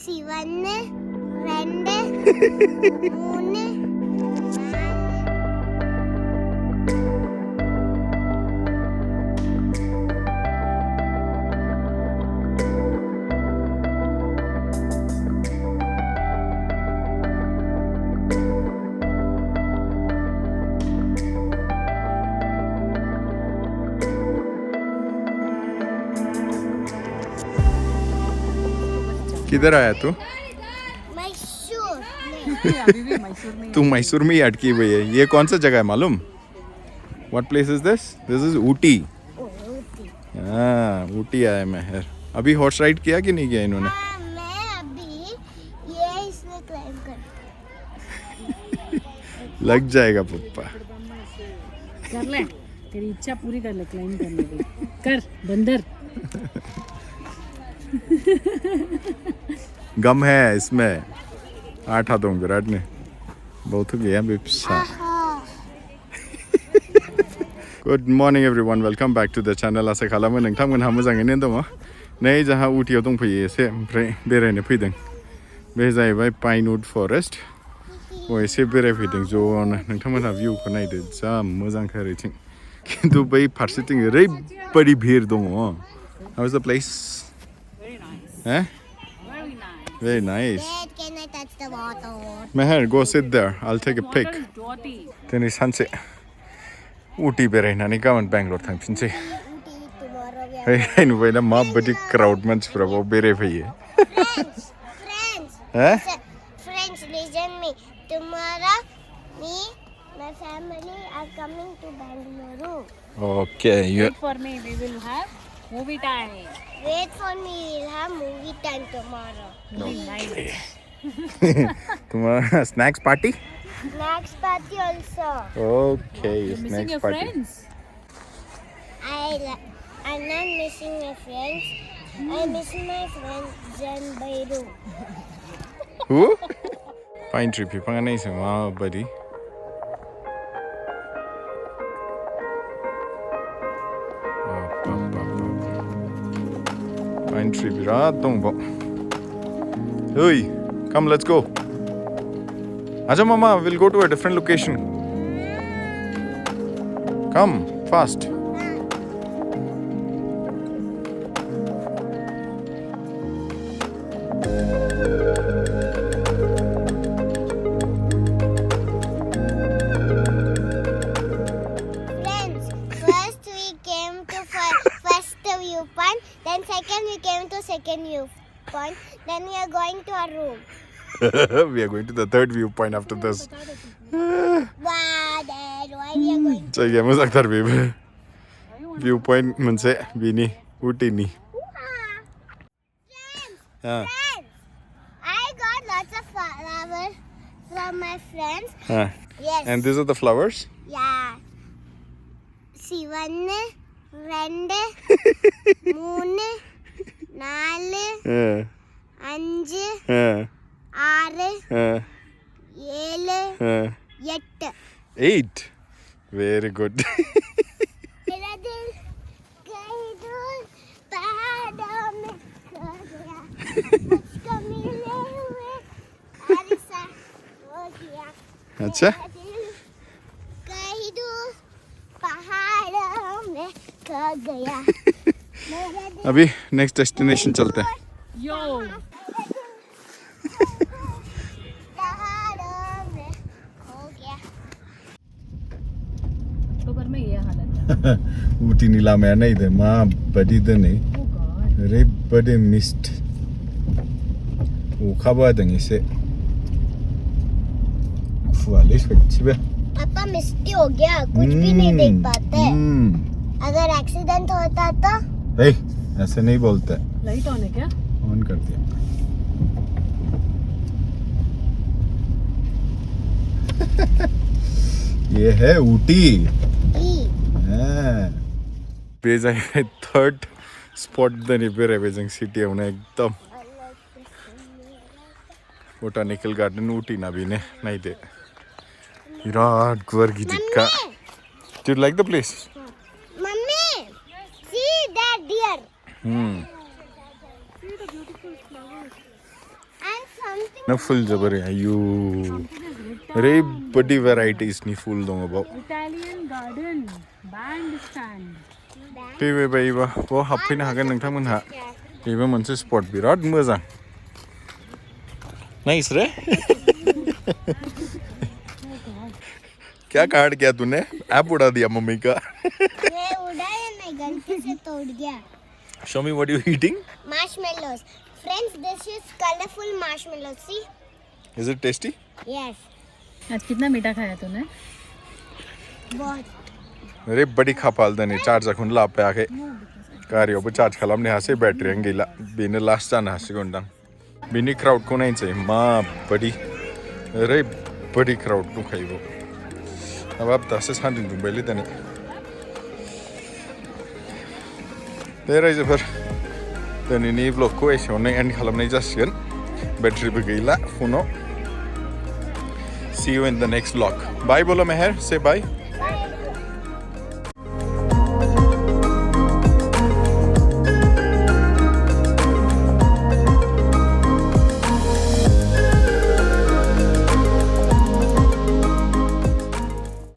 See, 1, 2, 3, 4. किधर आया तू? मैसूर अभी भी मैसूर में तू मैसूर में ही अटकी हुई है. ये कौन सा जगह है मालूम? What place is this? This is OOTY. हाँ, OOTY आया मैं यार. अभी हॉर्स राइड किया कि नहीं किया इन्होंने? मैं अभी ये इसमें क्लाइम कर लग जाएगा पप्पा. कर ले, तेरी इच्छा पूरी कर ले, क्लाइम करने की. कर बंदर. गम है इसमें. 8 हाथों विराट ने बहुत हो गया बिप्सा. Good morning everyone, welcome back to the channel. आसा खालामो नोंथांमोनहा मोजाङैनो दङ. नै जोंहा उटियाव दंफैयो एसे, ओमफ्राय बेरायनो फैदों. बे जाहैबाय पाइनवुड फरेस्ट. बेयाव एसे बेरायफैदों ज'नो. नोंथांमोनहा भिउखौ नायदो, जा मोजांखा ओरैथिं. खिन्थु बै फारसेथिं ओरैबायदि भिर दङ. How is the place? Very nice. Eh? Very nice. Very nice. Dad, can I touch the water? Meher, go sit there. I'll take a pic. Water is dirty. दिनै सानसे उटी बेरायनानै गाबोन बेंगलर थांफिनसै. Tomorrow we are है नुबायना माबायदि crowd मानसिफ्रा बाव बेरायफैयो. Friends, listen me. Tomorrow, me, my family are coming to Bangalore. Okay, you Wait for me, we will have movie time. Wait for me, we'll have movie time tomorrow. Movie night. tomorrow snacks party? Snacks party also. Okay, You're missing snacks your party. friends. I'm not missing my friends. I'm missing my friend Jan Bairu. Who? Pine tree बिफाङा नायसै माबायदि. Pine tree बिराद दं बाव. Hey, come let's go. Aja mama, we'll go to a different location. Come, fast. Friends, first we came to first viewpoint, then second we came to second viewpoint, then we are going to our room. We are going to the third viewpoint after this. Wow, Dad, why we are going? जायगाया मोजांथार बेबो. Viewpoint मोनसे बिनि उटिनि. Friends, I got lots of flowers from my friends. Yes. And these are the flowers? Yeah. See, 1, 2, 3, 4, 5, 6, 7, 8. Very good. मेरा दिल कहीं दूर पहाड़ों में खो गया. उसको मिले हुए अरसा हो गया. अच्छा. मेरा दिल कहीं दूर पहाड़ों में खो गया. मेरा दिल अभी नेक्स्ट डेस्टिनेशन चलते हैं. Yo. पहाड़ों में खो गया. अक्टूबर में ये हालत है. उटिनि लामायानो इदो माबायदि दिनै. Oh God. ओरैबायदि मिस्ट. अखाबो हादों एसे. खुवालै सच्चिबो. पापा मिस्टी हो गया, कुछ भी नहीं देख पाते. अगर एक्सीडेंट होता तो ए, ऐसे नहीं बोलते. लाइट ऑन है क्या? ऑन कर दिया. ये है ऊटी. बे जाहैबाय थर्ड स्पट दिनै बेरायबाय जों सिटियावनो एकदम. बोटानिकल गार्डन ऊटीना बेनो नायदो. बिराद गुवार गिदिरखा. Do you like the place? Mummy, see that deer. See the beautiful flowers. ना फुल जोबोर आयु ओरैबायदि भेराइटिसनि फुल दङ बाव Italian garden, bandstand. फैबायबा बाव हाबफैनो हागोन नोंथांमोनहा बेबो मोनसे स्पट बिराद मोजां नाइस रे क्या काट गया तूने ऐप उड़ा दिया मम्मी का ये उड़ाया नहीं, गलती से तोड़ गया. show me what you eating Marshmallows. Friends, this is colorful marshmallows. See? is it tasty Yes. आज कितना मीठा खाया तूने? बहुत. अरे बड़ी खापाल दने चार्ज खौन लापे आखे गारियावबो चार्ज खालामनो हायासै बेटारियानो गैला बेनो लास्ट जानो हासिगोनदां बिनि क्राउडखौ नायनोसै माबायदि ओरैबायदि क्राउड दंखायो बाव हाबाब दासो सान्दुं दुंबायलै दानि दे रायजोफोर दिनैनि ब्लगखौ एसेयावनो एन्ड खालामनाय जासिगोन बेटारिबो गैला फनाव see you in the next vlog bye बोलो मेहर say bye